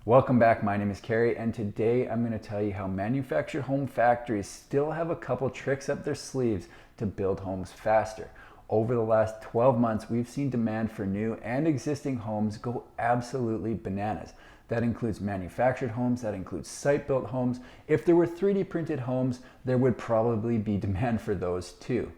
Welcome back, my name is Carrie, and today I'm going to tell you how manufactured home factories still have a couple tricks up their sleeves to build homes faster. Over the last 12 months, we've seen demand for new and existing homes go absolutely bananas. That includes manufactured homes, that includes site-built homes. If there were 3D printed homes, there would probably be demand for those too.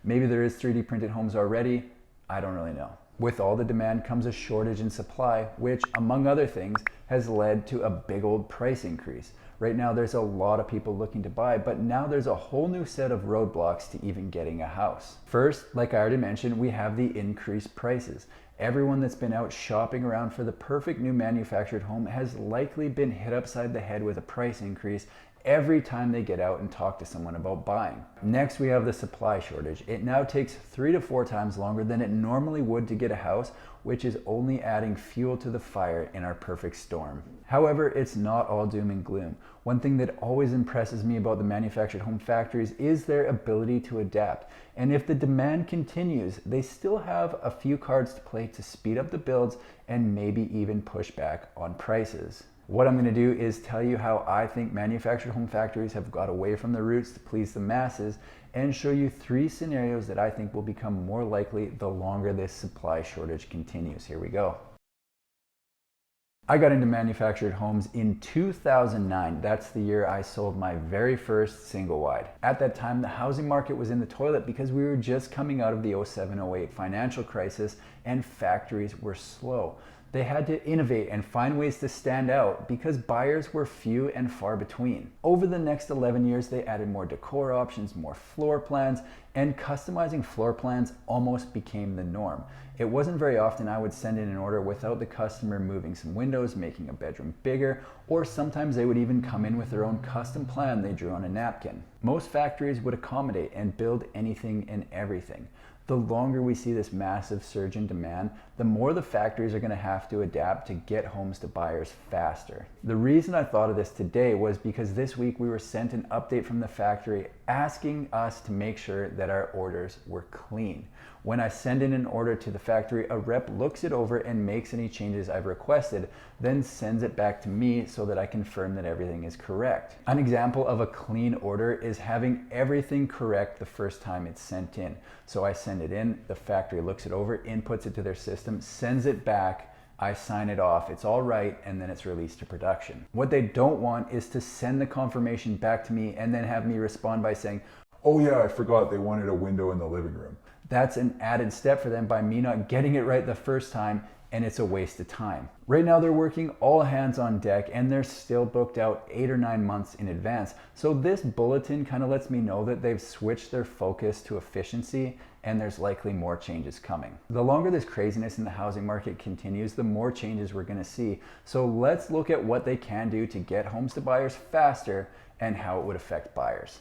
Maybe there is 3D printed homes already, I don't really know. With all the demand comes a shortage in supply, which, among other things, has led to a big old price increase. Right now there's a lot of people looking to buy, but now there's a whole new set of roadblocks to even getting a house. First, like I already mentioned, we have the increased prices. Everyone that's been out shopping around for the perfect new manufactured home has likely been hit upside the head with a price increase every time they get out and talk to someone about buying. Next, we have the supply shortage. It now takes 3 to 4 times longer than it normally would to get a house, which is only adding fuel to the fire in our perfect storm. However, it's not all doom and gloom. One thing that always impresses me about the manufactured home factories is their ability to adapt. And if the demand continues, they still have a few cards to play to speed up the builds and maybe even push back on prices. What I'm going to do is tell you how I think manufactured home factories have got away from the roots to please the masses and show you 3 scenarios that I think will become more likely the longer this supply shortage continues. Here we go. I got into manufactured homes in 2009. That's the year I sold my very first single wide. At that time, the housing market was in the toilet because we were just coming out of the 07-08 financial crisis and factories were slow. They had to innovate and find ways to stand out because buyers were few and far between. Over the next 11 years, they added more decor options, more floor plans, and customizing floor plans almost became the norm. It wasn't very often I would send in an order without the customer moving some windows, making a bedroom bigger, or sometimes they would even come in with their own custom plan they drew on a napkin. Most factories would accommodate and build anything and everything. The longer we see this massive surge in demand, the more the factories are going to have to adapt to get homes to buyers faster. The reason I thought of this today was because this week we were sent an update from the factory asking us to make sure that our orders were clean. When I send in an order to the factory, a rep looks it over and makes any changes I've requested, then sends it back to me so that I confirm that everything is correct. An example of a clean order is having everything correct the first time it's sent in. So I send it in, the factory looks it over, inputs it to their system, sends it back, I sign it off, it's all right, and then it's released to production. What they don't want is to send the confirmation back to me and then have me respond by saying, "Oh yeah, I forgot they wanted a window in the living room." That's an added step for them by me not getting it right the first time, and it's a waste of time. Right now they're working all hands on deck and they're still booked out 8 or 9 months in advance. So this bulletin kind of lets me know that they've switched their focus to efficiency and there's likely more changes coming. The longer this craziness in the housing market continues, the more changes we're going to see. So let's look at what they can do to get homes to buyers faster and how it would affect buyers.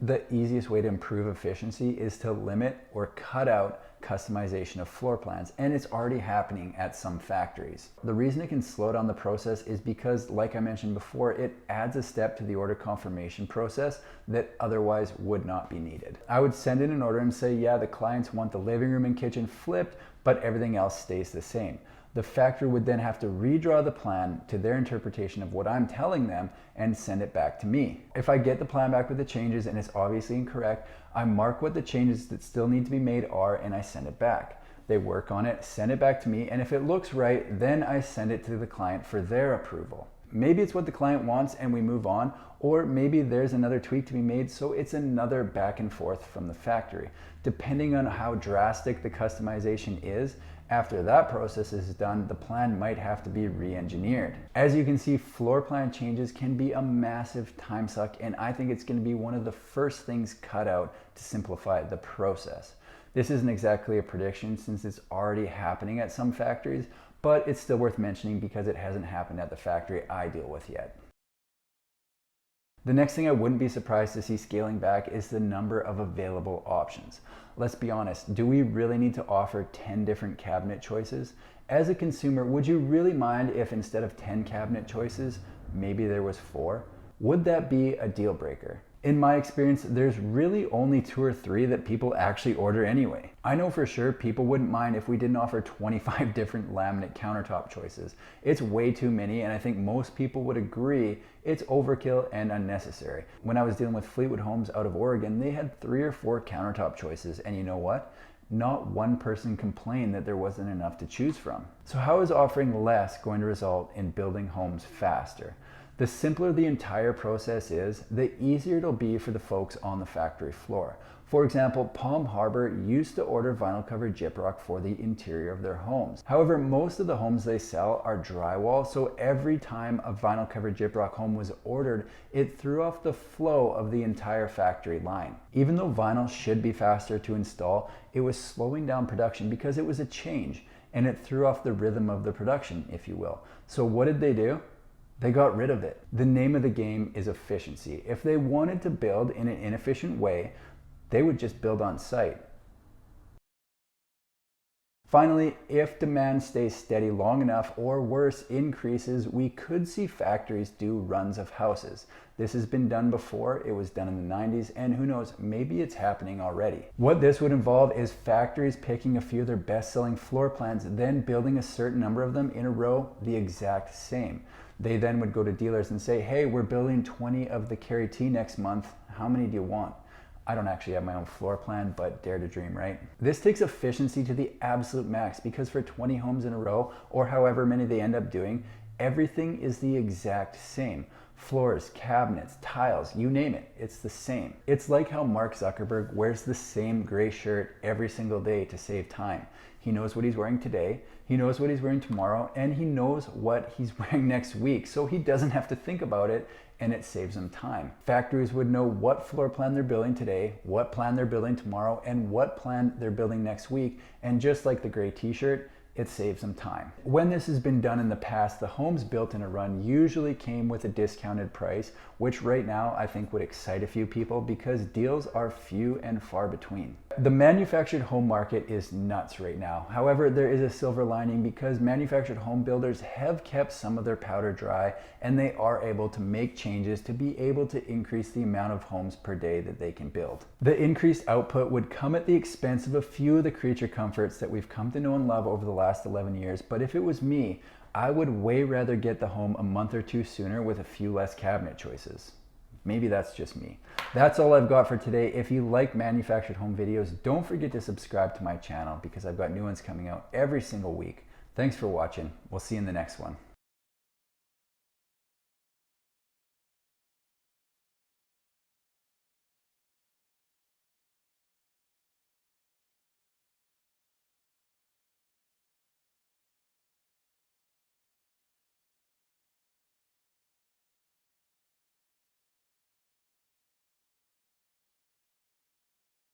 The easiest way to improve efficiency is to limit or cut out customization of floor plans, and it's already happening at some factories. The reason it can slow down the process is because, like I mentioned before, it adds a step to the order confirmation process that otherwise would not be needed. I would send in an order and say, yeah, the clients want the living room and kitchen flipped, but everything else stays the same. The factory would then have to redraw the plan to their interpretation of what I'm telling them and send it back to me. If I get the plan back with the changes and it's obviously incorrect, I mark what the changes that still need to be made are and I send it back. They work on it, send it back to me, and if it looks right, then I send it to the client for their approval. Maybe it's what the client wants and we move on, or maybe there's another tweak to be made, so it's another back and forth from the factory. Depending on how drastic the customization is, after that process is done, the plan might have to be re-engineered. As you can see, floor plan changes can be a massive time suck, and I think it's going to be one of the first things cut out to simplify the process. This isn't exactly a prediction since it's already happening at some factories, but it's still worth mentioning because it hasn't happened at the factory I deal with yet. The next thing I wouldn't be surprised to see scaling back is the number of available options. Let's be honest, do we really need to offer 10 different cabinet choices? As a consumer, would you really mind if instead of 10 cabinet choices, maybe there was 4? Would that be a deal breaker? In my experience, there's really only 2 or 3 that people actually order anyway. I know for sure people wouldn't mind if we didn't offer 25 different laminate countertop choices. It's way too many, and I think most people would agree it's overkill and unnecessary. When I was dealing with Fleetwood Homes out of Oregon, they had 3 or 4 countertop choices, and you know what? Not one person complained that there wasn't enough to choose from. So how is offering less going to result in building homes faster? The simpler the entire process is, the easier it'll be for the folks on the factory floor. For example, Palm Harbor used to order vinyl covered gyprock for the interior of their homes. However, most of the homes they sell are drywall, so every time a vinyl covered gyprock home was ordered, it threw off the flow of the entire factory line. Even though vinyl should be faster to install, it was slowing down production because it was a change, and it threw off the rhythm of the production, if you will. So what did they do? They got rid of it. The name of the game is efficiency. If they wanted to build in an inefficient way, they would just build on site. Finally, if demand stays steady long enough, or worse, increases, we could see factories do runs of houses. This has been done before. It was done in the 90s, and who knows, maybe it's happening already. What this would involve is factories picking a few of their best-selling floor plans, then building a certain number of them in a row the exact same. They then would go to dealers and say, hey, we're building 20 of the Carry T next month. How many do you want? I don't actually have my own floor plan, but dare to dream, right? This takes efficiency to the absolute max because for 20 homes in a row, or however many they end up doing, everything is the exact same. Floors, cabinets, tiles, you name it, it's the same. It's like how Mark Zuckerberg wears the same gray shirt every single day to save time. He knows what he's wearing today, he knows what he's wearing tomorrow, and he knows what he's wearing next week, so he doesn't have to think about it, and it saves him time. Factories would know what floor plan they're building today, what plan they're building tomorrow, and what plan they're building next week, and just like the gray t-shirt, it saves them time. When this has been done in the past, the homes built in a run usually came with a discounted price, which right now I think would excite a few people because deals are few and far between. The manufactured home market is nuts right now. However, there is a silver lining because manufactured home builders have kept some of their powder dry, and they are able to make changes to be able to increase the amount of homes per day that they can build. The increased output would come at the expense of a few of the creature comforts that we've come to know and love over the last 11 years, but if it was me, I would way rather get the home a month or 2 sooner with a few less cabinet choices. Maybe that's just me. That's all I've got for today. If you like manufactured home videos, don't forget to subscribe to my channel because I've got new ones coming out every single week. Thanks for watching. We'll see you in the next one.